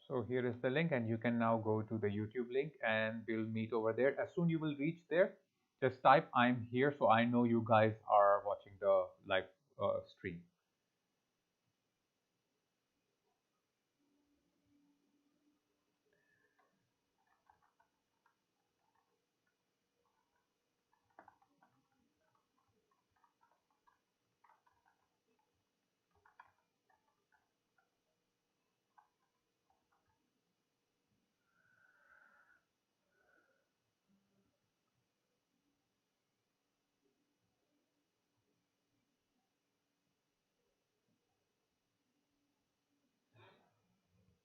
So here is the link, and you can now go to the YouTube link and we'll meet over there. As soon you will reach there, just type I'm here so I know you guys are watching the live stream.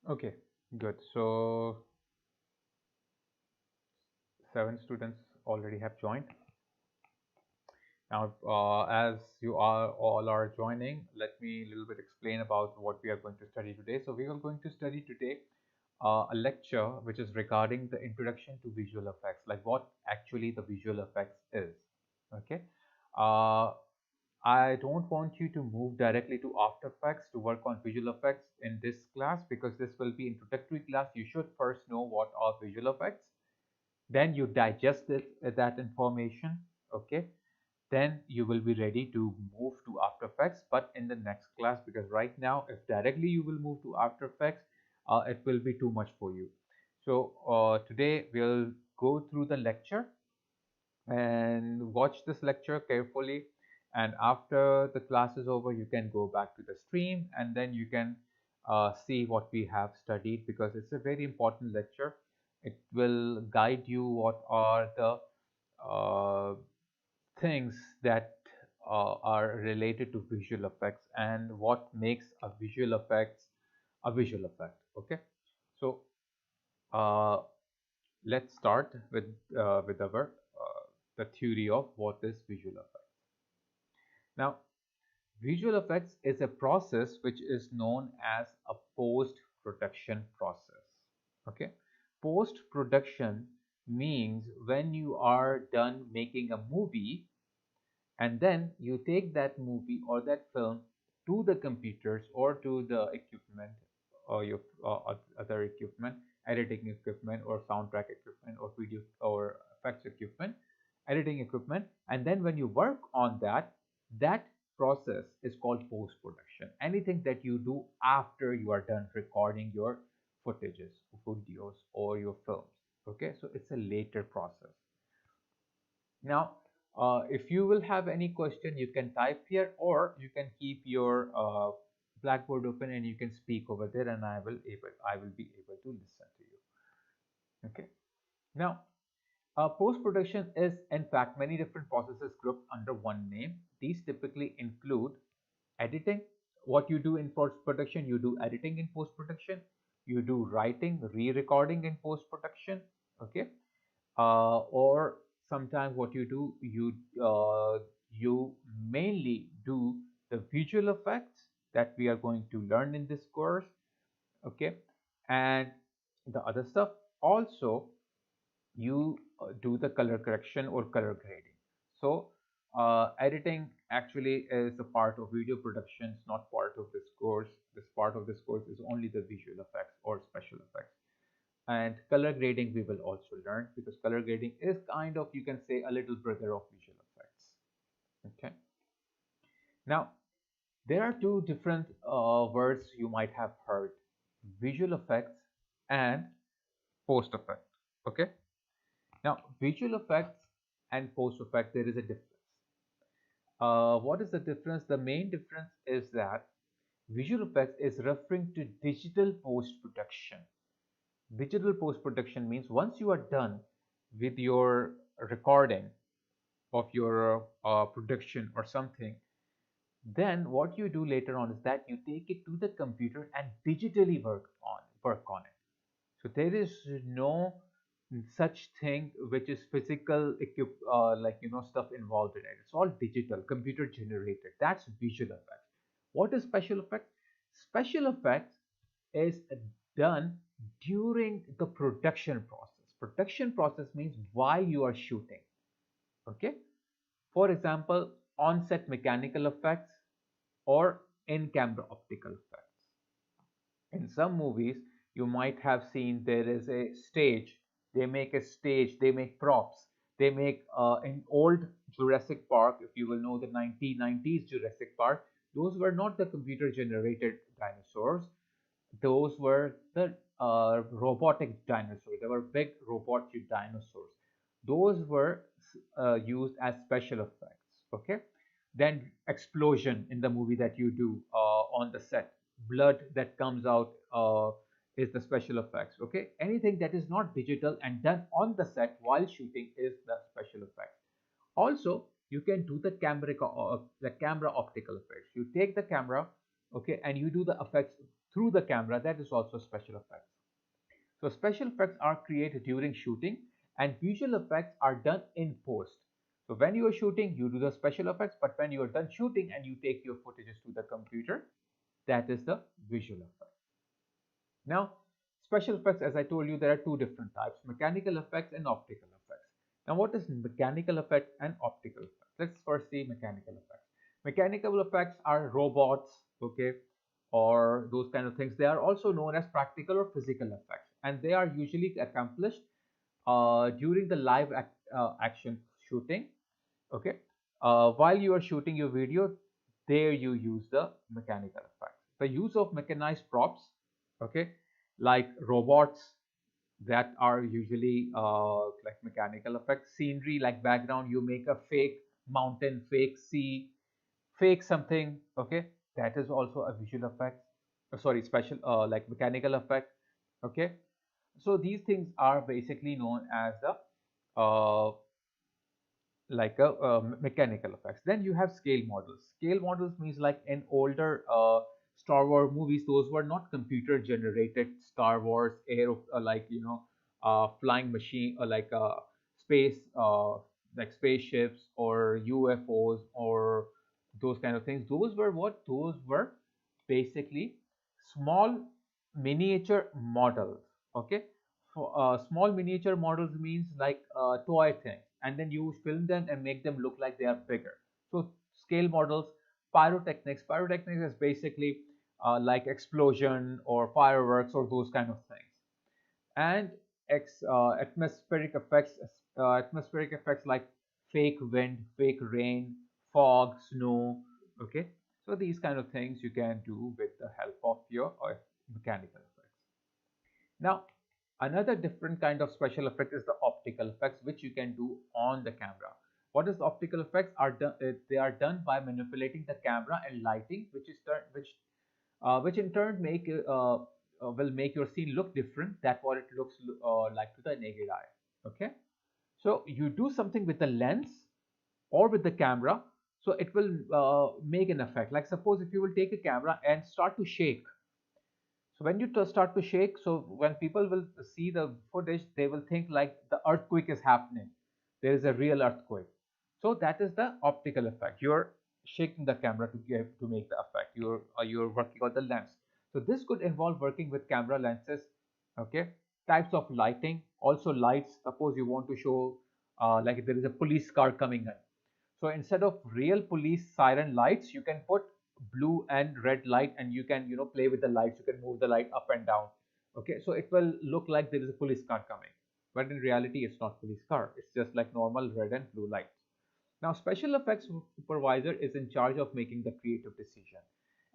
Okay, good. So 7 students already have joined. Now, as you are all are joining, let me a little bit explain about what we are going to study today. So we are going to study today a lecture which is regarding the introduction to visual effects, like what actually the visual effects is. Okay. Uh, I don't want you to move directly to After Effects to work on visual effects in this class, because this will be introductory class. You should first know what are visual effects. Then you digest that information. Okay, then you will be ready to move to After Effects, but in the next class, because right now if directly you will move to After Effects, it will be too much for you. So today we'll go through the lecture and watch this lecture carefully, and after the class is over you can go back to the stream and then you can see what we have studied, because it's a very important lecture. It will guide you what are the uh, things that are related to visual effects and what makes a visual effects a visual effect. Okay, so uh, let's start with our the theory of what is visual effects. Now, visual effects is a process which is known as a post-production process. Okay, post-production means when you are done making a movie and then you take that movie or that film to the computers or to the equipment or your other equipment, editing equipment or soundtrack equipment or video or effects equipment, editing equipment, and then when you work on that, that process is called post production. Anything that you do after you are done recording your footages, videos, or your films. Okay, so it's a later process. Now, if you will have any question, you can type here, or you can keep your Blackboard open and you can speak over there, and I will be able to listen to you. Okay. Now, post production is in fact many different processes grouped under one name. These typically include editing. What you do in post production, you do editing in post production. You do writing, re-recording in post production. Okay, or sometimes what you do, you mainly do the visual effects that we are going to learn in this course. Okay, and the other stuff also, you do the color correction or color grading. So editing actually is a part of video production. It's not part of this course. This part of this course is only the visual effects or special effects. And color grading we will also learn, because color grading is kind of, you can say, a little brother of visual effects. Okay, now there are two different words you might have heard: visual effects and post effect. Okay, now visual effects and post effect, there is a difference. What is the difference? The main difference is that visual effects is referring to digital post production. Digital post production means once you are done with your recording of your production or something, then what you do later on is that you take it to the computer and digitally work on it. So there is no such thing which is physical like stuff involved in it. It's all digital, computer generated. That's visual effects. What is special effects? Special effects is done during the production process. Production process means while you are shooting. Okay, for example, on-set mechanical effects or in-camera optical effects. In some movies, You might have seen there is a stage. They make a stage, they make props, they make in old Jurassic Park, if you will know the 1990s Jurassic Park, those were not the computer generated dinosaurs. Those were the robotic dinosaurs. They were big robotic dinosaurs. Those were used as special effects. Okay. Then explosion in the movie that you do on the set, blood that comes out is the special effects. Okay. Anything that is not digital and done on the set while shooting is the special effects. Also, you can do the camera optical effects. You take the camera, okay, and you do the effects through the camera. That is also special effects. So special effects are created during shooting, and visual effects are done in post. So when you are shooting, you do the special effects, but when you are done shooting and you take your footages to the computer, that is the visual effect. Now, special effects, as I told you, there are two different types: mechanical effects and optical effects. Now, what is mechanical effect and optical effects? Let's first see mechanical effects. Mechanical effects are robots, okay, or those kind of things. They are also known as practical or physical effects, and they are usually accomplished during the action shooting, okay. While you are shooting your video, there you use the mechanical effects. The use of mechanized props, okay, like robots, that are usually like mechanical effects. Scenery, like background, you make a fake mountain, fake sea, fake something, okay, that is also a visual effect. Sorry, special like mechanical effect, okay. So these things are basically known as the uh, like a mechanical effects. Then you have scale models. Scale models means like in older Star Wars movies, those were not computer generated Star Wars air like flying machine or like space like spaceships or UFOs or those kind of things. Those were what? Those were basically small miniature models. Okay, small miniature models means like toy things, and then you film them and make them look like they are bigger. So scale models. Pyrotechnics is basically like explosion or fireworks or those kind of things. And atmospheric effects like fake wind, fake rain, fog, snow. Okay, so these kind of things you can do with the help of your mechanical effects. Now, another different kind of special effect is the optical effects, which you can do on the camera. What is the optical effects? Are done? They are done by manipulating the camera and lighting, which in turn will make your scene look different than what it looks like to the naked eye. Okay, so you do something with the lens or with the camera, so it will make an effect. Like suppose if you will take a camera and start to shake, so when you start to shake, so when people will see the footage, they will think like the earthquake is happening. There is a real earthquake. So that is the optical effect. You're shaking the camera to make the effect. You're working on the lens. So this could involve working with camera lenses. Okay, types of lighting, also lights. Suppose you want to show like there is a police car coming in. So instead of real police siren lights, you can put blue and red light, and you can play with the lights. You can move the light up and down. Okay, so it will look like there is a police car coming, but in reality it's not police car. It's just like normal red and blue lights. Now, special effects supervisor is in charge of making the creative decision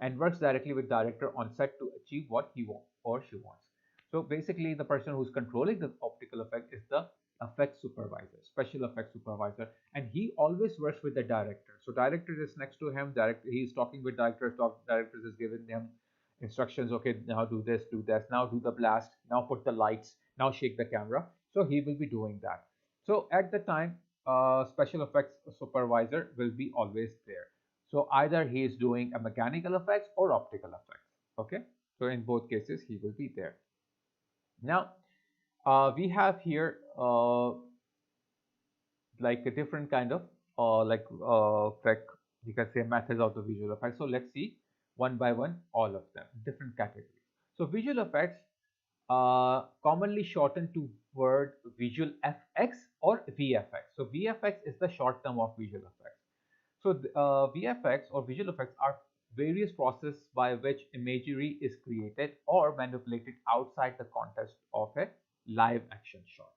and works directly with director on set to achieve what he wants or she wants. So basically, the person who's controlling the optical effect is the effect supervisor, special effect supervisor, and he always works with the director. So director is next to him. Director, he's talking with directors. Directors is giving them instructions. Okay, now do this, do this. Now do the blast. Now put the lights. Now shake the camera. So he will be doing that. So at the time, special effects supervisor will be always there. So either he is doing a mechanical effects or optical effects. Okay, so in both cases he will be there. Now we have here like a different kind of effect, you can say, methods of the visual effects. So let's see one by one all of them, different categories. So visual effects, commonly shortened to word visual FX or VFX. So VFX is the short term of visual effects. So VFX or visual effects are various processes by which imagery is created or manipulated outside the context of a live action shot.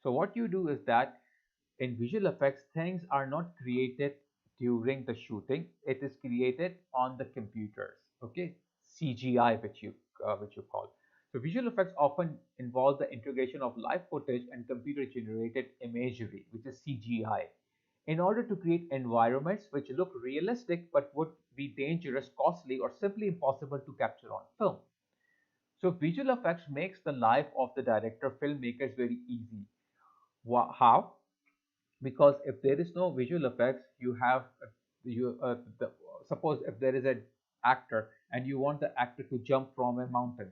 So what you do is that in visual effects, things are not created during the shooting. It is created on the computers. Okay, CGI, which you call. So visual effects often involve the integration of live footage and computer-generated imagery, which is CGI, in order to create environments which look realistic but would be dangerous, costly, or simply impossible to capture on film. So visual effects makes the life of the director filmmakers very easy. How? Because if there is no visual effects, you have you the, suppose if there is an actor and you want the actor to jump from a mountain.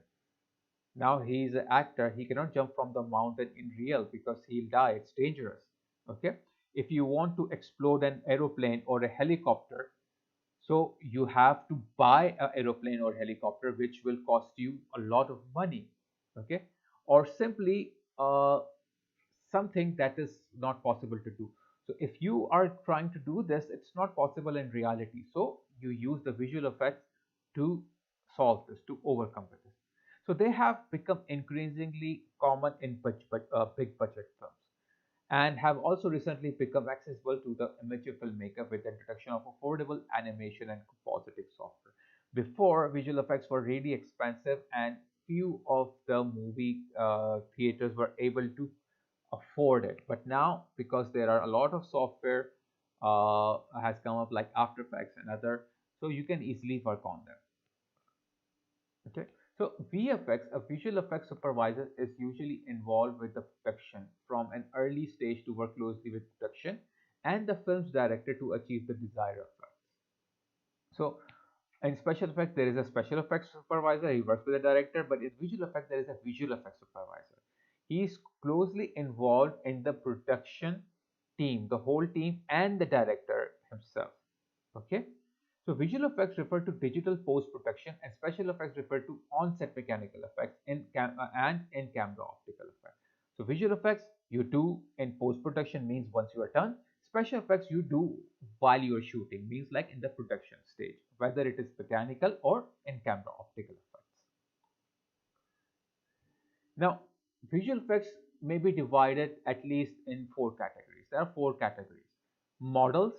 Now he is an actor, he cannot jump from the mountain in real because he'll die, it's dangerous. Okay, if you want to explode an aeroplane or a helicopter, so you have to buy an aeroplane or helicopter, which will cost you a lot of money. Okay, or simply something that is not possible to do. So if you are trying to do this, it's not possible in reality. So you use the visual effects to solve this, to overcome this. So they have become increasingly common in big budget films and have also recently become accessible to the amateur filmmaker with the introduction of affordable animation and compositing software. Before, visual effects were really expensive and few of the movie theaters were able to afford it. But now, because there are a lot of software has come up like After Effects and other, so you can easily work on them. Okay. So VFX, a visual effects supervisor, is usually involved with the production from an early stage to work closely with production and the film's director to achieve the desired effect. So in special effects, there is a special effects supervisor. He works with the director, but in visual effects, there is a visual effects supervisor. He is closely involved in the production team, the whole team, and the director himself. Okay. So visual effects refer to digital post-production and special effects refer to on-set mechanical effects and in-camera optical effects. So visual effects you do in post-production means once you are done. Special effects you do while you are shooting means like in the production stage, whether it is mechanical or in-camera optical effects. Now, visual effects may be divided at least in four categories. There are four categories. Models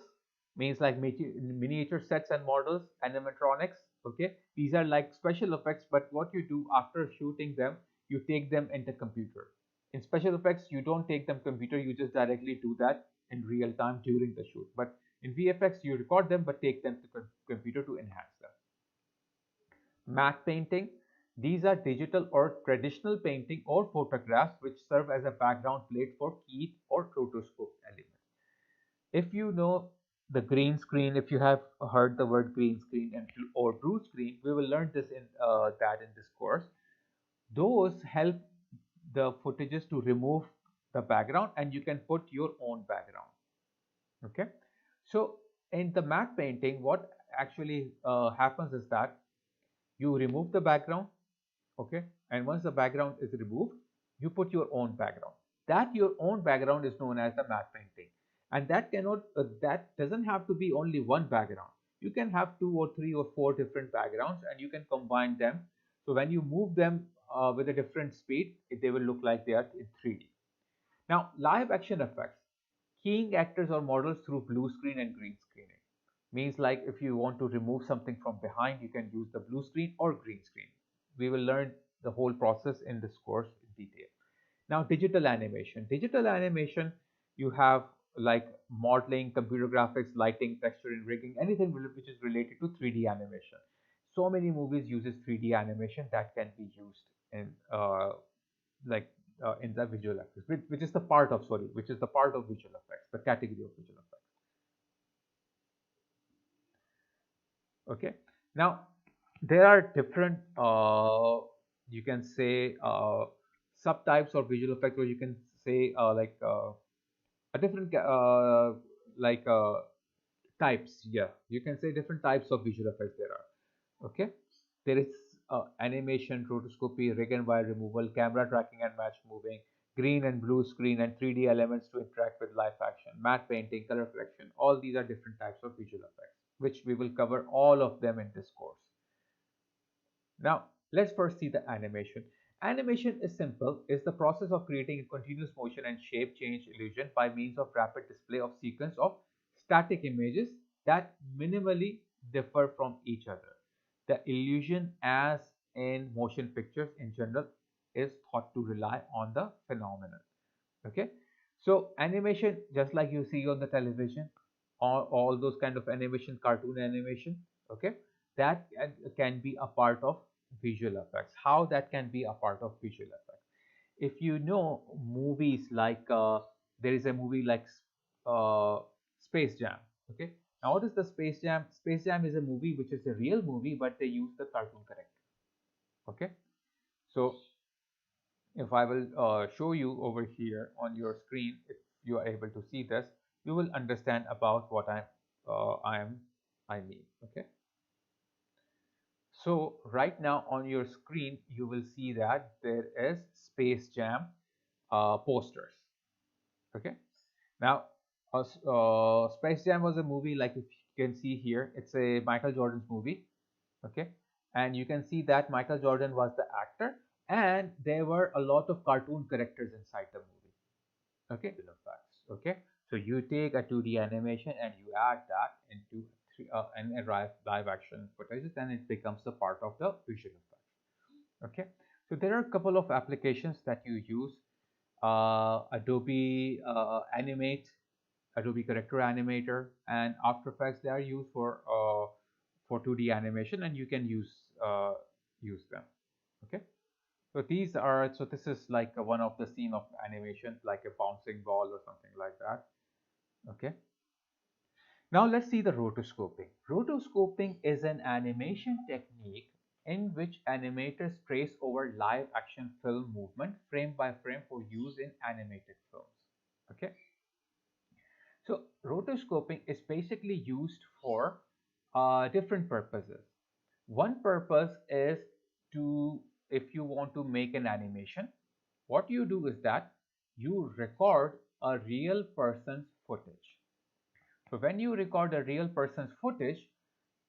means like miniature sets and models, animatronics. Okay, these are like special effects, but what you do after shooting them, you take them into computer. In special effects, you don't take them computer, you just directly do that in real time during the shoot. But in VFX, you record them but take them to computer to enhance them. Matte painting. These are digital or traditional painting or photographs which serve as a background plate for keyed or rotoscope elements. If you know the green screen, if you have heard the word green screen or blue screen, we will learn this in this course. Those help the footages to remove the background and you can put your own background. Okay, so in the matte painting, what actually happens is that you remove the background. Okay, and once the background is removed, you put your own background. That your own background is known as the matte painting, and that doesn't have to be only one background. You can have two or three or four different backgrounds and you can combine them. So when you move them with a different speed, they will look like they are in 3D. Now, live action effects, keying actors or models through blue screen and green screening means like if you want to remove something from behind, you can use the blue screen or green screen. We will learn the whole process in this course in detail. Now, digital animation. Digital animation, you have like modeling, computer graphics, lighting, texture and rigging, anything which is related to 3D animation. So many movies uses 3D animation that can be used in in the visual effects, which is the part of visual effects, the category of visual effects. Okay. Now, there are different, you can say, subtypes of visual effects, or you can say a different types. Yeah, you can say different types of visual effects there are. Okay, there is animation, rotoscopy, rig and wire removal, camera tracking and match moving, green and blue screen, and 3D elements to interact with live action, matte painting, color correction. All these are different types of visual effects. which we will cover all of them in this course. Now, let's first see the animation. Animation is simple, is the process of creating a continuous motion and shape change illusion by means of rapid display of sequence of static images that minimally differ from each other. The illusion, as in motion pictures in general, is thought to rely on the phenomenon. Okay, so animation, just like you see on the television, or all those kind of animation, cartoon animation, okay, that can be a part of visual effects. How that can be a part of visual effects? If you know movies like there is a movie like uh, Space Jam. Okay, now what is the Space Jam? Space Jam is a movie which is a real movie, but they use the cartoon character. Okay, so if I will show you over here on your screen, if you are able to see this, you will understand about what I mean. Okay. So right now on your screen, you will see that there is Space Jam posters. Okay. Now, Space Jam was a movie, like if you can see here, it's a Michael Jordan's movie. Okay, and you can see that Michael Jordan was the actor, and there were a lot of cartoon characters inside the movie. Okay, visual effects. Okay, so you take a 2D animation and you add that into an live action footage, and it becomes a part of the visual effects. Okay, so there are a couple of applications that you use. Adobe Animate, Adobe Character Animator, and After Effects. They are used for 2D animation, and you can use them. Okay. So these are, so this is like one of the scene of animation, like a bouncing ball or something like that. Okay. Now let's see the rotoscoping. Rotoscoping is an animation technique in which animators trace over live action film movement frame by frame for use in animated films. Okay. So rotoscoping is basically used for different purposes. One purpose is to, if you want to make an animation, what you do is that you record a real person's footage. So when you record a real person's footage,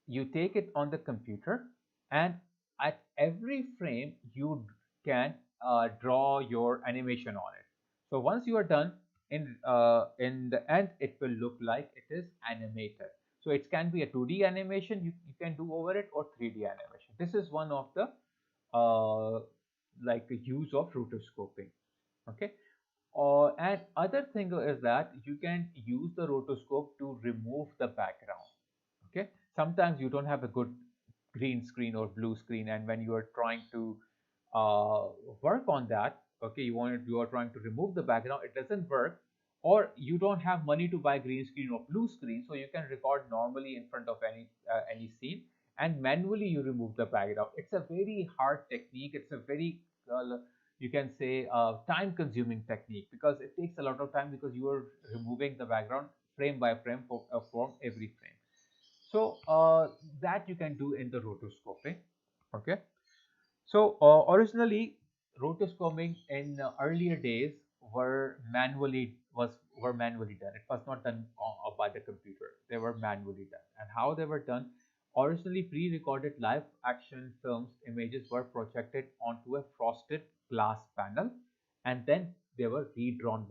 you take it on the computer, and at every frame you can draw your animation on it. So once you are done, in the end it will look like it is animated. So it can be a 2D animation you can do over it, or 3D animation. This is one of the like use of rotoscoping. Okay. And other thing is that you can use the rotoscope to remove the background. Okay, sometimes you don't have a good green screen or blue screen, and when you are trying to uh, work on that, okay, you are trying to remove the background, it doesn't work, or you don't have money to buy green screen or blue screen, so you can record normally in front of any scene, and manually you remove the background. It's a very hard technique. It's a very you can say time consuming technique, because it takes a lot of time, because you are removing the background frame by frame from every frame. So that you can do in the rotoscoping. Okay. So originally, rotoscoping in earlier days were manually done. It was not done by the computer. They were manually done. And how they were done? Originally, pre-recorded live action films images were projected onto a frosted glass panel, and then they were redrawn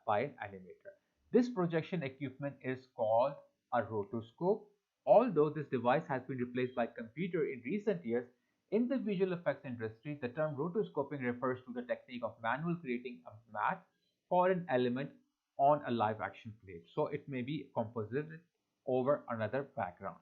by an animator. This projection equipment is called a rotoscope. Although this device has been replaced by computer in recent years, in the visual effects industry, the term rotoscoping refers to the technique of manual creating a matte for an element on a live action plate. So it may be composited over another background.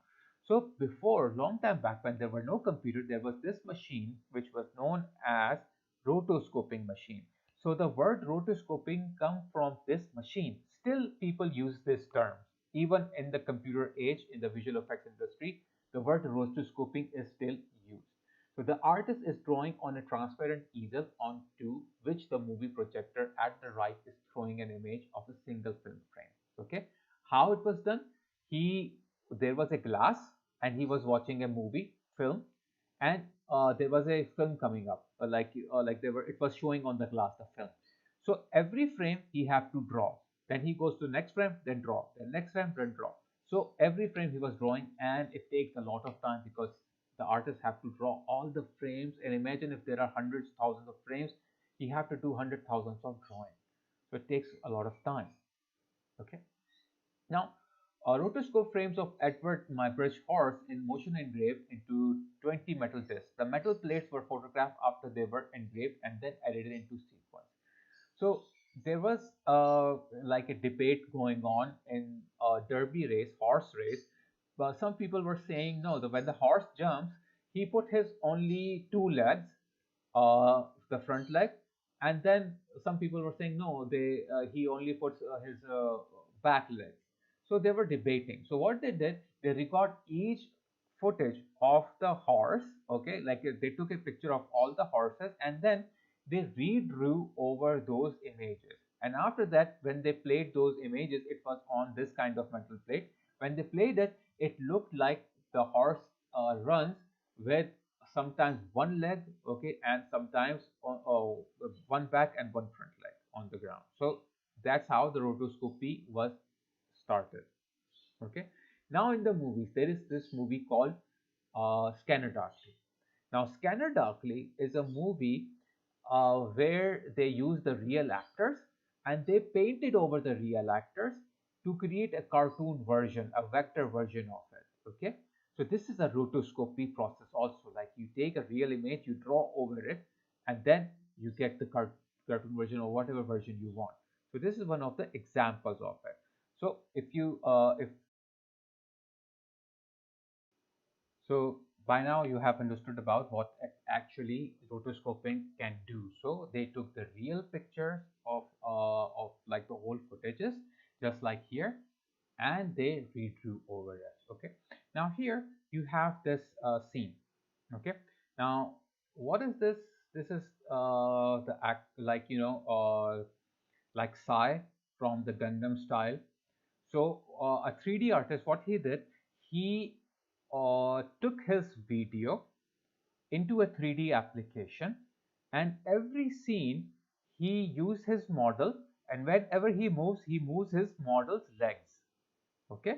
So before, long time back, when there were no computer, there was this machine which was known as rotoscoping machine. So the word rotoscoping come from this machine. Still people use this term. Even in the computer age, in the visual effects industry, the word rotoscoping is still used. So the artist is drawing on a transparent easel onto which the movie projector at the right is throwing an image of a single film frame. Okay, how it was done? He There was a glass, and he was watching a movie film, and there was a film coming up, like there were it was showing on the glass the film. So every frame he have to draw. Then he goes to next frame, then draw. Then next frame, then draw. So every frame he was drawing, and it takes a lot of time because the artists have to draw all the frames. And imagine if there are hundreds, thousands of frames, he have to do hundred thousands of drawing. So it takes a lot of time. Okay. Now, rotoscope frames of Edward Muybridge horse in motion engraved into 20 metal discs. The metal plates were photographed after they were engraved and then edited into sequence. So there was like a debate going on in a derby race, horse race. But some people were saying no, when the horse jumps, he put his only two legs, the front leg, and then some people were saying no, he only puts his back leg. So they were debating. So what they did, they record each footage of the horse. Okay, like they took a picture of all the horses, and then they redrew over those images. And after that, when they played those images, it was on this kind of metal plate. When they played it, it looked like the horse runs with sometimes one leg, okay, and sometimes one back and one front leg on the ground. So that's how the rotoscopy was started. Okay. Now in the movies, there is this movie called Scanner Darkly. Now Scanner Darkly is a movie where they use the real actors and they painted over the real actors to create a cartoon version, a vector version of it. Okay, so this is a rotoscopy process also. Like you take a real image, you draw over it, and then you get the cartoon version or whatever version you want. So this is one of the examples of it. So if so by now you have understood about what actually rotoscoping can do. So they took the real pictures of like the whole footages, just like here, and they redrew over it. Okay. Now here you have this scene. Okay. Now what is this? This is the act, like like Psy from the Gundam style. So a 3D artist, what he did, he took his video into a 3D application, and every scene he used his model, and whenever he moves his model's legs. Okay,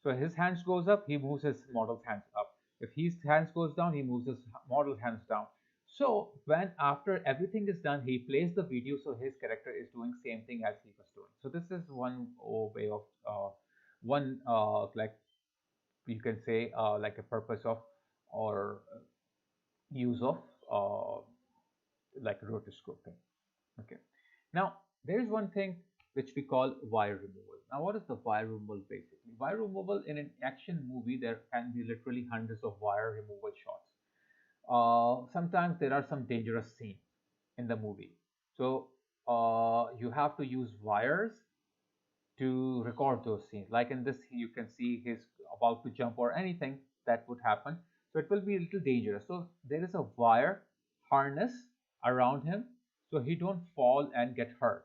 so his hands goes up, he moves his model's hands up. If his hands goes down, he moves his model hands down. So when after everything is done, he plays the video, so his character is doing same thing as he was doing. So this is one way of one like you can say like a purpose of or use of uh, like rotoscoping. Okay. Now there is one thing which we call wire removal. Now what is the wire removal basically? Wire removal in an action movie, there can be literally hundreds of wire removal shots. Sometimes there are some dangerous scenes in the movie. So you have to use wires to record those scenes. Like in this, you can see he's about to jump or anything that would happen. So it will be a little dangerous. So there is a wire harness around him so he don't fall and get hurt.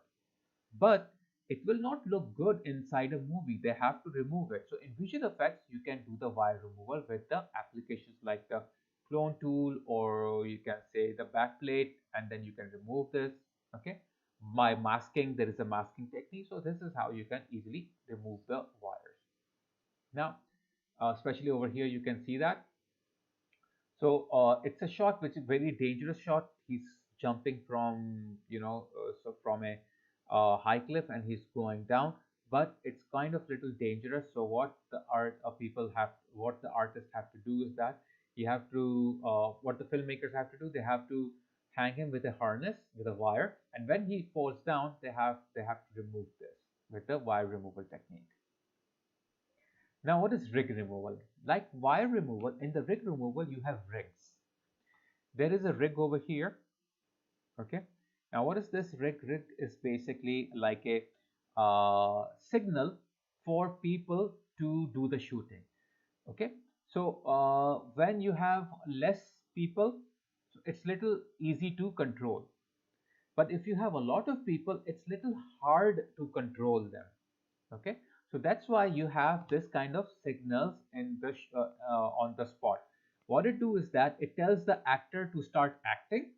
But it will not look good inside a movie. They have to remove it. So in visual effects, you can do the wire removal with the applications like the clone tool, or you can say the backplate, and then you can remove this. Okay. By masking, there is a masking technique. So this is how you can easily remove the wires. Now, especially over here, you can see that. So it's a shot which is very dangerous shot. He's jumping from so from a high cliff and he's going down, but it's kind of little dangerous. So what the what the artists have to do is that you have to what the filmmakers have to do, they have to hang him with a harness with a wire, and when he falls down, they have to remove this with the wire removal technique. Now, what is rig removal? Like wire removal, in the rig removal, you have rigs. There is a rig over here. Okay. Now, what is this rig? Rig is basically like a signal for people to do the shooting. Okay. So, when you have less people, it's little easy to control. But if you have a lot of people, it's little hard to control them. Okay, so that's why you have this kind of signals in the on the spot. What it do is that it tells the actor to start acting.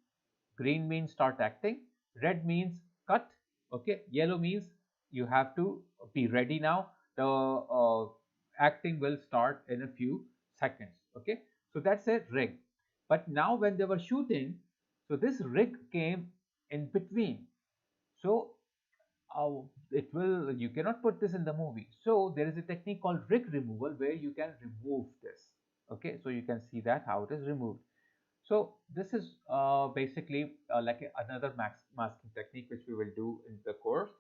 Green means start acting, red means cut, okay, yellow means you have to be ready now. The acting will start in a few seconds. Okay, so that's a rig. But now when they were shooting, so this rig came in between. So it will, you cannot put this in the movie. So there is a technique called rig removal where you can remove this. Okay, so you can see that how it is removed. So this is basically like another masking technique which we will do in the course.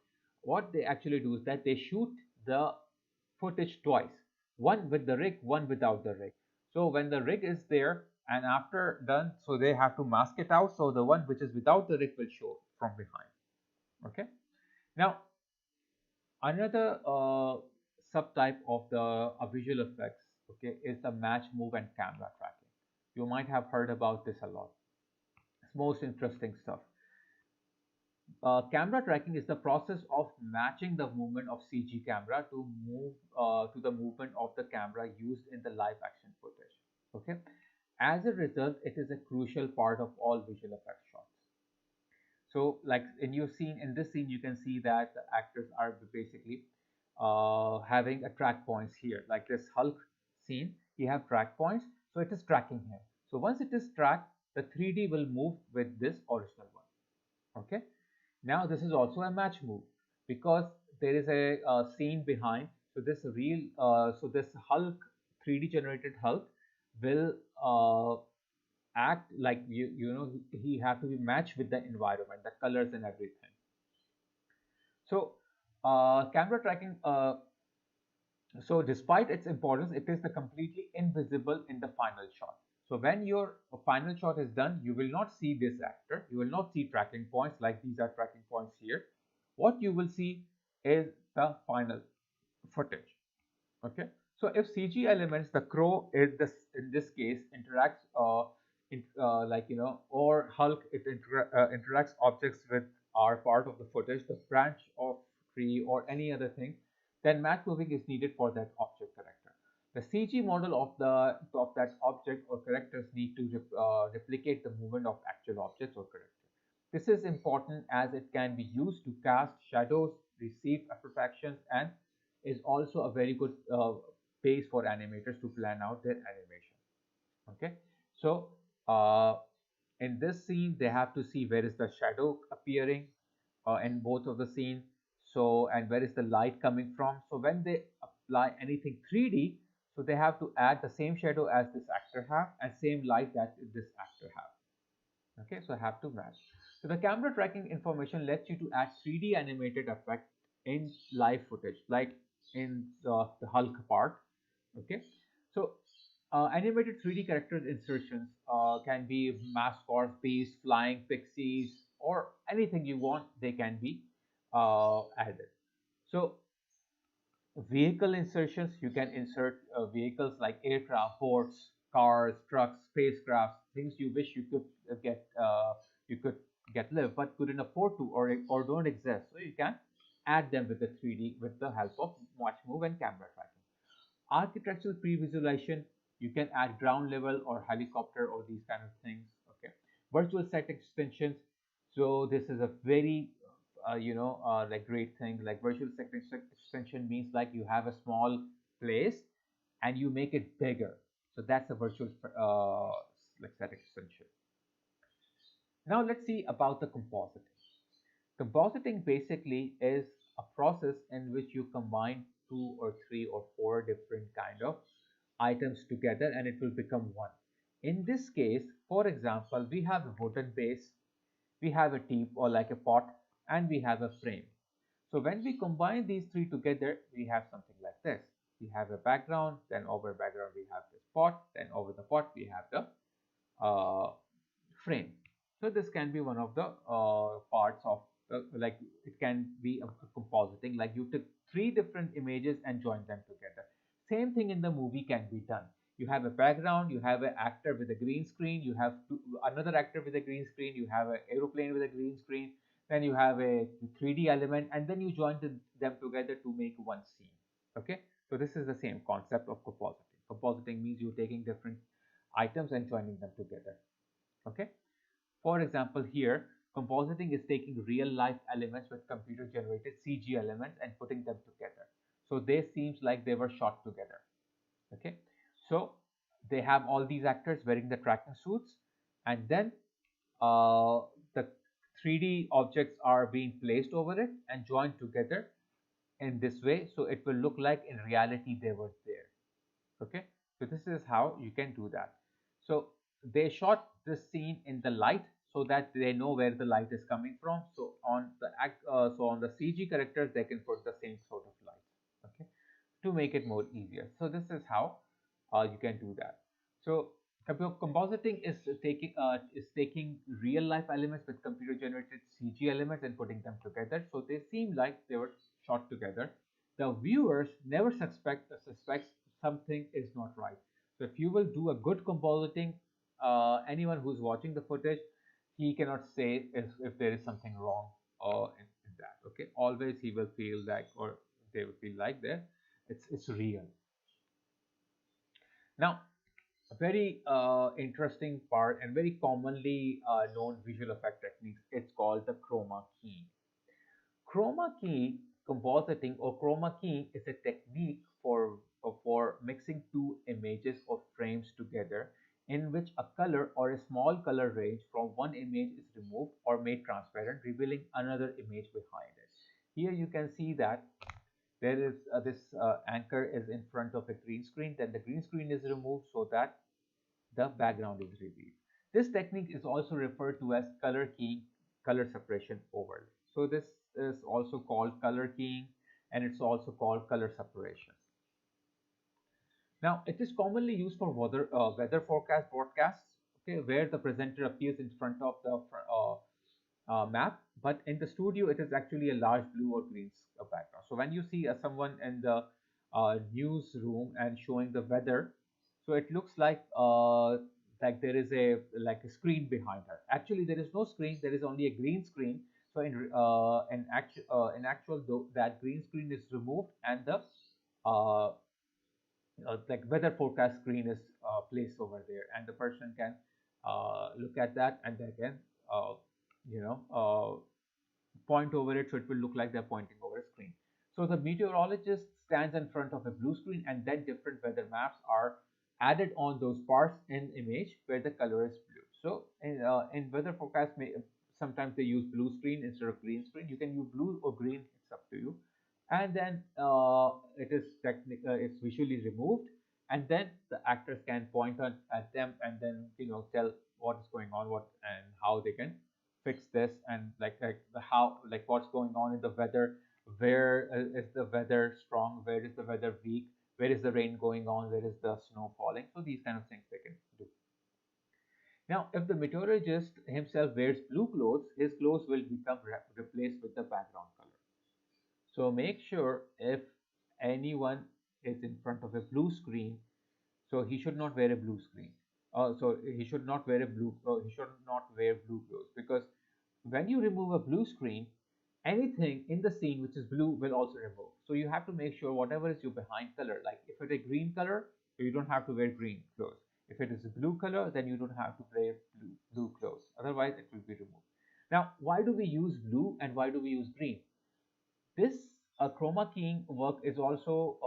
What they actually do is that they shoot the footage twice, one with the rig, one without the rig. So when the rig is there and after done, so they have to mask it out. So the one which is without the rig will show from behind. Okay. Now another subtype of the visual effects, okay, is the match, move, and camera tracking. You might have heard about this a lot. It's most interesting stuff. Camera tracking is the process of matching the movement of CG camera to the movement of the camera used in the live action footage. Okay. As a result, it is a crucial part of all visual effects shots. So, like in this scene, you can see that the actors are basically having a track points here. Like this Hulk scene, you have track points, so it is tracking him. So once it is tracked, the 3D will move with this original one. Okay. Now this is also a match move because there is a scene behind. So this Hulk 3D generated Hulk will act like he have to be matched with the environment, the colors and everything. So camera tracking. So despite its importance, it is the completely invisible in the final shot. So when your final shot is done, you will not see this actor. You will not see tracking points like these are tracking points here. What you will see is the final footage. Okay. So if CG elements, the crow is this in this case interacts or Hulk, it interacts objects with are part of the footage, the branch of tree or any other thing, then matte moving is needed for that object character. The CG model of that object or characters need to replicate the movement of actual objects or characters. This is important as it can be used to cast shadows, receive abstractions, and is also a very good base for animators to plan out their animation. Okay, so in this scene they have to see where is the shadow appearing in both of the scene, so and where is the light coming from. So when they apply anything 3D, so they have to add the same shadow as this actor have and same light that this actor have. Okay, so have to match. So the camera tracking information lets you to add 3D animated effect in live footage, like in the Hulk part. Okay, so animated 3D characters insertions can be mascots, beasts, flying pixies, or anything you want. They can be added. So vehicle insertions, you can insert vehicles like aircraft, boats, cars, trucks, spacecrafts, things you wish you could get live but couldn't afford to or don't exist. So you can add them with the 3D with the help of watch move and camera tracking. Architectural pre-visualization, you can add ground level or helicopter or these kind of things. Okay, virtual set extensions. So this is a very like great thing. Like virtual set extension means like you have a small place and you make it bigger. So that's a virtual like set extension. Now let's see about the compositing. Compositing basically is a process in which you combine two or three or four different kind of items together and it will become one. In this case, for example, we have a wooden base, we have a tip or like a pot, and we have a frame. So when we combine these three together, we have something like this. We have a background, then over background we have this pot, then over the pot we have the frame. So this can be one of the parts of like it can be a compositing, like you took three different images and joined them together. Same thing in the movie can be done. You have a background, you have an actor with a green screen, you have another actor with a green screen, you have an aeroplane with a green screen, then you have a 3D element, and then you join them together to make one scene. Okay, so this is the same concept of compositing. Compositing means you're taking different items and joining them together. Okay, for example, here compositing is taking real life elements with computer generated CG elements and putting them together. So they seems like they were shot together. Okay, so they have all these actors wearing the tracking suits, and then the 3D objects are being placed over it and joined together in this way, so it will look like in reality they were there. Okay, so this is how you can do that. So they shot this scene in the light so that they know where the light is coming from. So on the CG characters they can put the same sort of light. Okay, to make it more easier. So this is how you can do that. So compositing is taking real life elements with computer generated CG elements and putting them together so they seem like they were shot together. The viewers never suspects something is not right. So if you will do a good compositing, anyone who's watching the footage, he cannot say if there is something wrong in that. Okay, always he will feel like, or they will feel like that it's real. Now, a very interesting part and very commonly known visual effect techniques, it's called the chroma key. Chroma key compositing or chroma key is a technique for mixing two images or frames together in which a color or a small color range from one image is removed or made transparent, revealing another image behind it. Here you can see that there is this anchor is in front of a green screen, then the green screen is removed so that the background is revealed. This technique is also referred to as color keying, color separation overlay. So this is also called color keying and it's also called color separation. Now, it is commonly used for weather forecast broadcasts, okay, where the presenter appears in front of the map, but in the studio, it is actually a large blue or green background. So when you see someone in the newsroom and showing the weather, so it looks like there is a screen behind her. Actually, there is no screen. There is only a green screen. So in actual though, that green screen is removed and the uh, like weather forecast screen is placed over there, and the person can look at that and they can uh, you know uh, point over it, so it will look like they're pointing over a screen. So the meteorologist stands in front of a blue screen and then different weather maps are added on those parts in image where the color is blue. So in weather forecast, sometimes they use blue screen instead of green screen. You can use blue or green, it's up to you. And then it's visually removed, and then the actors can point at them and then tell what is going on, what and how they can fix this, and like what's going on in the weather, where is the weather strong, where is the weather weak, where is the rain going on, where is the snow falling. So these kind of things they can do. Now, if the meteorologist himself wears blue clothes, his clothes will become replaced with the background color. So make sure if anyone is in front of a blue screen, so he should not wear a blue screen. So he should not wear a blue. He should not wear blue clothes, because when you remove a blue screen, anything in the scene which is blue will also remove. So you have to make sure whatever is your behind color, like if it's a green color, you don't have to wear green clothes. If it is a blue color, then you don't have to wear blue clothes. Otherwise, it will be removed. Now, why do we use blue and why do we use green? This chroma keying work is also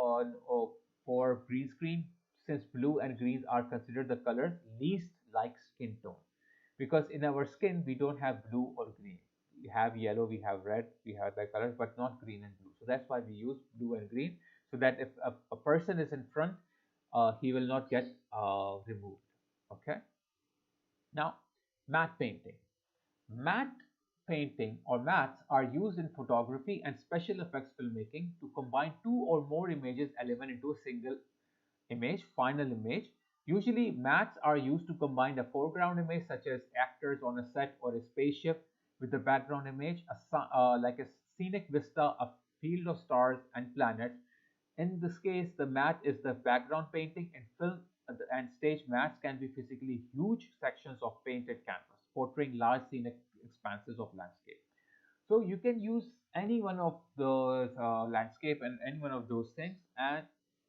for green screen, since blue and greens are considered the colors least like skin tone. Because in our skin, we don't have blue or green. We have yellow, we have red, we have the colors, but not green and blue. So that's why we use blue and green, so that if a person is in front, he will not get removed. Okay. Now, matte painting. Matte painting or mattes are used in photography and special effects filmmaking to combine two or more images element into a single image, final image. Usually, mattes are used to combine a foreground image such as actors on a set or a spaceship with the background image, like a scenic vista, a field of stars and planets. In this case, the matte is the background painting. In film and stage, mattes can be physically huge sections of painted canvas, portraying large scenic expanses of landscape. So you can use any one of those landscape and any one of those things, and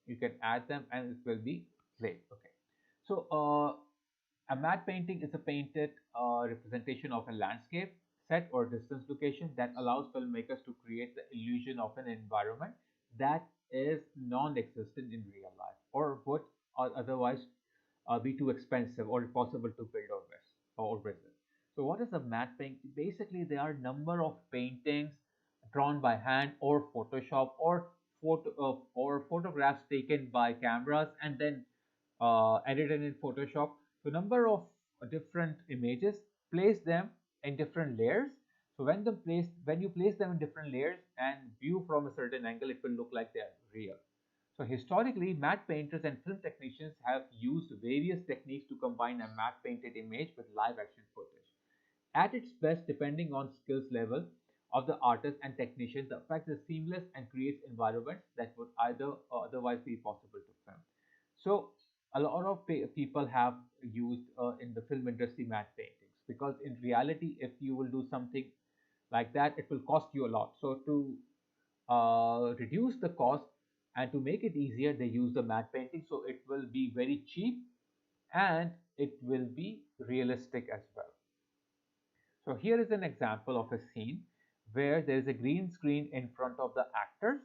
you can add them, and it will be great. Okay. So a matte painting is a painted representation of a landscape, set or distance location that allows filmmakers to create the illusion of an environment that is non-existent in real life, or would otherwise be too expensive or impossible to build or visit. So what is a matte painting? Basically, there are number of paintings drawn by hand or Photoshop or photographs taken by cameras and then edited in Photoshop. So number of different images, place them in different layers. So when you place them in different layers and view from a certain angle, it will look like they are real. So historically, matte painters and film technicians have used various techniques to combine a matte painted image with live action footage. At its best, depending on skills level of the artist and technician, the effect is seamless and creates environments that would either otherwise be possible to film. So a lot of people have used in the film industry matte paintings, because in reality, if you will do something like that, it will cost you a lot. So to reduce the cost and to make it easier, they use the matte painting, so it will be very cheap and it will be realistic as well. So here is an example of a scene where there is a green screen in front of the actors,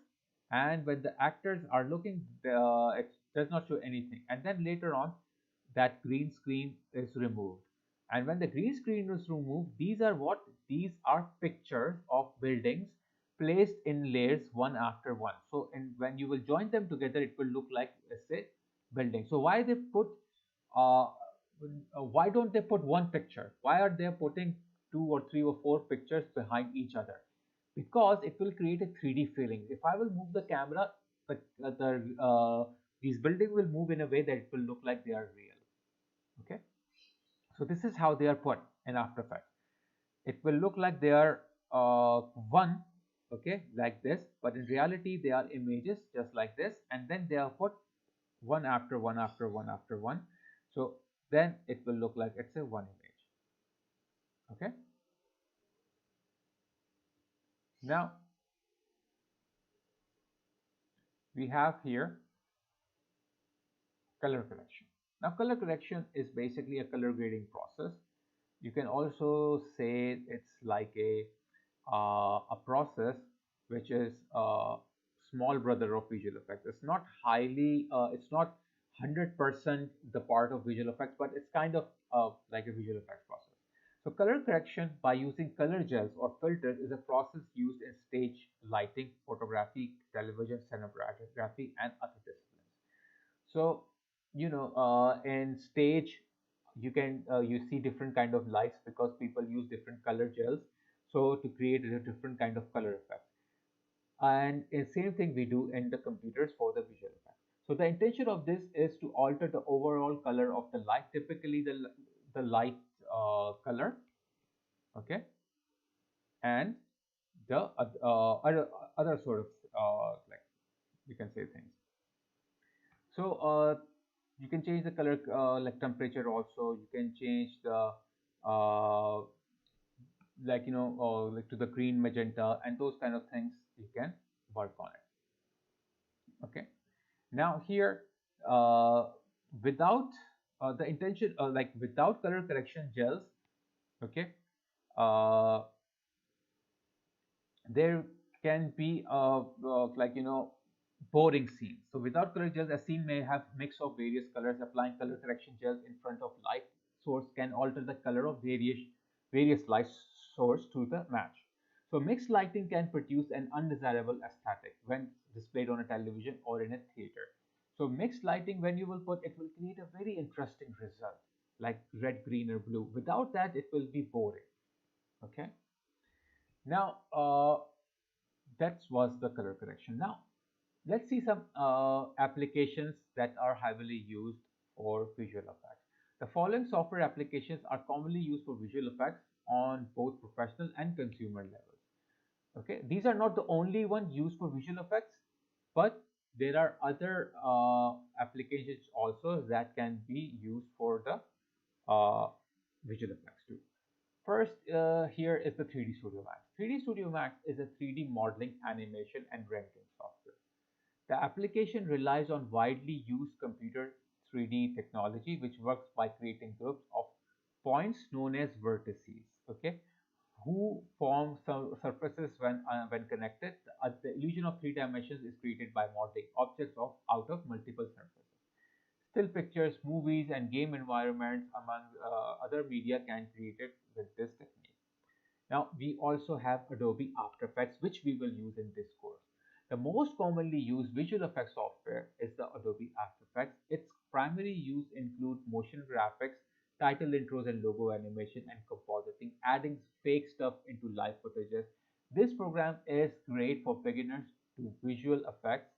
and when the actors are looking, it does not show anything, and then later on that green screen is removed. And when the green screen is removed, these are pictures of buildings placed in layers one after one. So when you will join them together, it will look like, let's say, building. So uh, why don't they put one picture? Why are they putting two or three or four pictures behind each other? Because it will create a 3D feeling. If I will move the camera, these buildings will move in a way that it will look like they are real. Okay, so this is how they are put in After Effects. It will look like they are one, okay, like this, but in reality they are images just like this, and then they are put one after one after one after one. So then it will look like it's a one image. Okay, now we have here color correction. Now color correction is basically a color grading process. You can also say it's like a process which is a small brother of visual effects. It's not it's not 100% the part of visual effects, but it's kind of like a visual effects process. So color correction by using color gels or filters is a process used in stage lighting, photography, television, cinematography, and other disciplines. So in stage you see different kind of lights because people use different color gels, so to create a different kind of color effect. And the same thing we do in the computers for the visual effect. So the intention of this is to alter the overall color of the light, typically the light color, okay, and the other sort of like you can say things. So you can change the color like temperature also. You can change the uh, like to the green, magenta, and those kind of things you can work on it. Okay. Now here, uh, without the intention, like without color correction gels, okay, uh, there can be boring scenes. So without color gels, a scene may have mix of various colors. Applying color correction gels in front of light source can alter the color of various light source to the match. So mixed lighting can produce an undesirable aesthetic when displayed on a television or in a theater. So mixed lighting, when you will put, it will create a very interesting result, like red, green, or blue. Without that, it will be boring. Okay. Now, that was the color correction. Now, let's see some applications that are heavily used for visual effects. The following software applications are commonly used for visual effects on both professional and consumer levels. Okay, these are not the only ones used for visual effects, but there are other applications also that can be used for the visual effects too. First, here is the 3D Studio Max. 3D Studio Max is a 3D modeling, animation, and rendering software. The application relies on widely used computer 3D technology, which works by creating groups of points known as vertices, okay, who form some surfaces when connected. The illusion of three dimensions is created by modeling objects out of multiple surfaces. Still pictures, movies, and game environments, among other media, can create it with this technique. Now, we also have Adobe After Effects, which we will use in this course. The most commonly used visual effects software is the Adobe After Effects. Its primary use include motion graphics, title intros and logo animation, and compositing, adding fake stuff into live footages. This program is great for beginners to visual effects.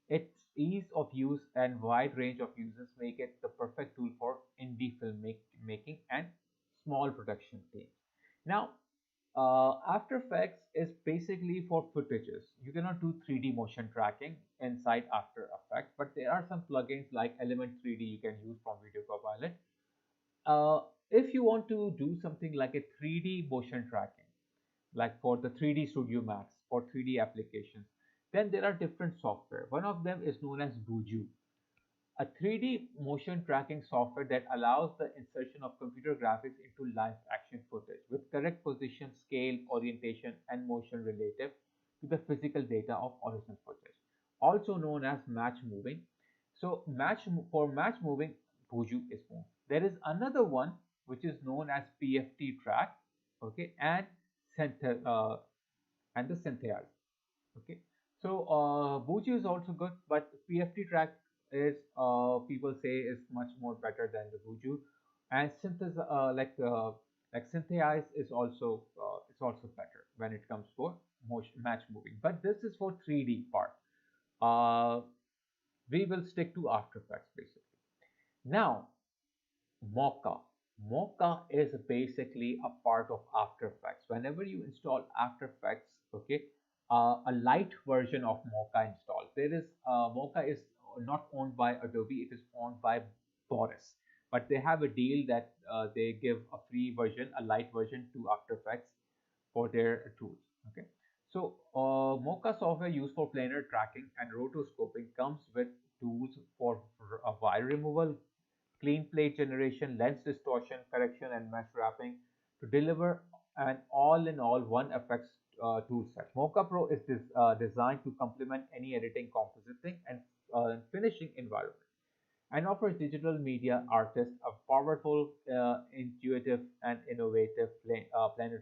Its ease of use and wide range of users make it the perfect tool for indie filmmaking and small production teams. Now, After Effects is basically for footages. You cannot do 3D motion tracking inside After Effects, but there are some plugins like Element 3D you can use from Video Copilot. If you want to do something like a 3D motion tracking, like for the 3D Studio Max for 3D applications, then there are different software. One of them is known as Buju, a 3D motion tracking software that allows the insertion of computer graphics into live action footage with correct position, scale, orientation, and motion relative to the physical data of original footage, also known as match moving. So for match moving, Buju is known. There is another one which is known as PFT track, okay, and center and the synthesize. Okay, so Buju is also good, but PFT track is people say is much more better than the Buju, and like synthesize is also better when it comes for motion match moving. But this is for 3D part. Uh, we will stick to After Effects basically. Now, Mocha. Mocha is basically a part of After Effects. Whenever you install After Effects, okay, a light version of Mocha installed. There is Mocha is not owned by Adobe; it is owned by Boris. But they have a deal that they give a free version, a light version to After Effects for their tools. Okay, so Mocha software used for planar tracking and rotoscoping comes with tools for wire removal, clean plate generation, lens distortion correction, and mesh wrapping to deliver an all-in-all one effects tool set. Mocha Pro is designed to complement any editing, compositing, and finishing environment and offers digital media artists a powerful, intuitive, and innovative planar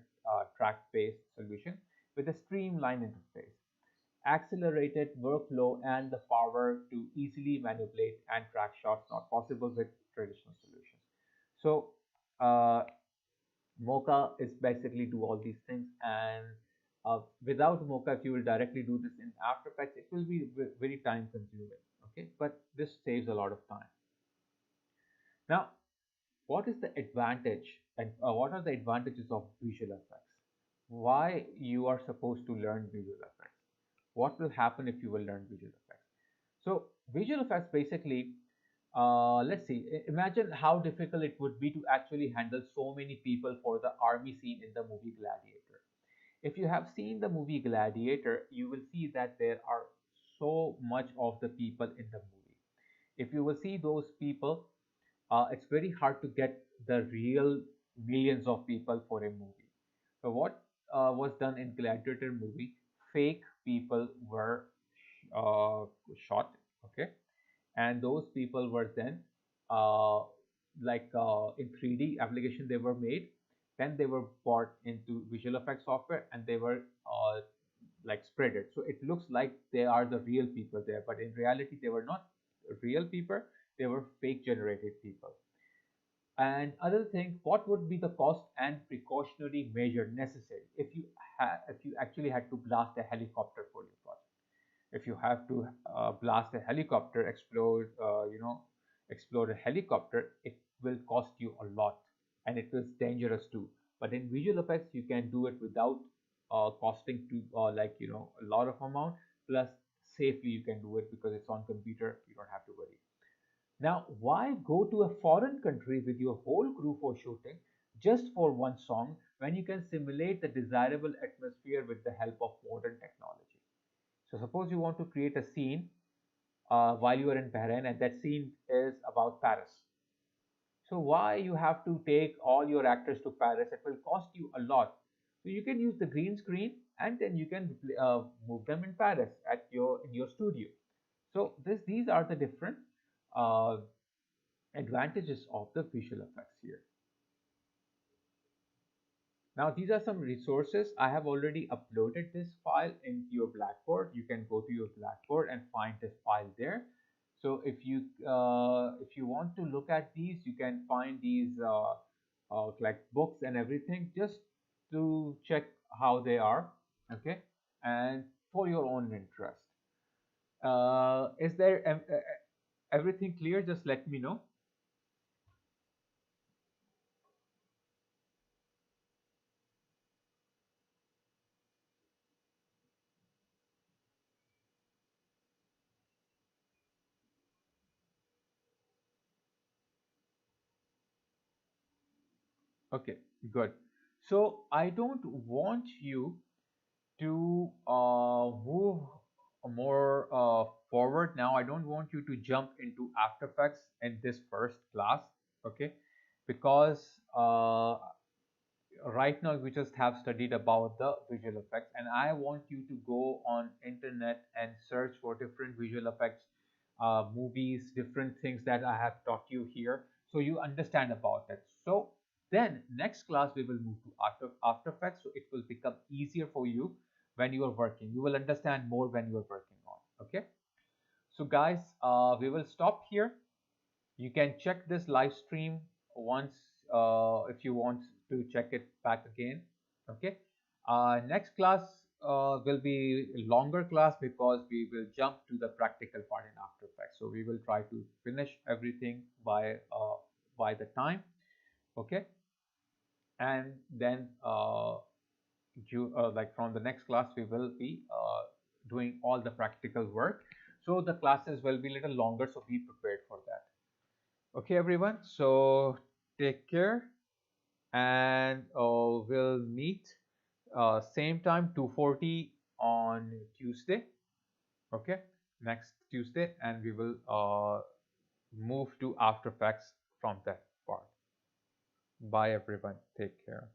track-based solution with a streamlined interface, accelerated workflow, and the power to easily manipulate and track shots not possible with traditional solutions. So Mocha is basically do all these things, and without Mocha, if you will directly do this in After Effects, it will be very time consuming. Okay, but this saves a lot of time. Now, what is the advantage and what are the advantages of visual effects? Why you are supposed to learn visual effects? What will happen if you will learn visual effects? So visual effects basically, let's see, imagine how difficult it would be to actually handle so many people for the army scene in the movie Gladiator. If you have seen the movie Gladiator, you will see that there are so much of the people in the movie. If you will see those people, it's very hard to get the real millions of people for a movie. So what was done in Gladiator movie? Fake people were uh, shot, okay, and those people were then in 3D application they were made. Then they were brought into visual effects software and they were like spreaded. So it looks like they are the real people there, but in reality they were not real people. They were fake generated people. And other thing, what would be the cost and precautionary measure necessary if you actually had to blast a helicopter for your project? If you have to blast a helicopter, explode a helicopter, it will cost you a lot, and it is dangerous too. But in visual effects, you can do it without costing to a lot of amount. Plus, safely you can do it because it's on computer. You don't have to worry. Now, why go to a foreign country with your whole crew for shooting just for one song when you can simulate the desirable atmosphere with the help of modern technology? So suppose you want to create a scene while you are in Bahrain and that scene is about Paris. So why you have to take all your actors to Paris? It will cost you a lot. So you can use the green screen and then you can move them in Paris at your studio. So these are the different uh, advantages of the visual effects here. Now these are some resources. I have already uploaded this file into your Blackboard. You can go to your Blackboard and find this file there. So if you want to look at these, you can find these like books and everything just to check how they are, okay, and for your own interest. Is there everything clear? Just let me know. Okay, good. So I don't want you to move more forward now. I don't want you to jump into After Effects in this first class, okay? Because right now we just have studied about the visual effects, and I want you to go on internet and search for different visual effects movies, different things that I have taught you here, so you understand about it. So then next class we will move to After Effects, so it will become easier for you when you are working. You will understand more when you are working on. Okay, so guys, we will stop here. You can check this live stream once if you want to check it back again. Okay. Next class will be a longer class because we will jump to the practical part in After Effects. So we will try to finish everything by the time. Okay. And then you like from the next class we will be doing all the practical work. So the classes will be a little longer. So be prepared for that. Okay, everyone. So take care, and we'll meet same time 2:40 on Tuesday. Okay, next Tuesday, and we will move to After Effects from that part. Bye, everyone. Take care.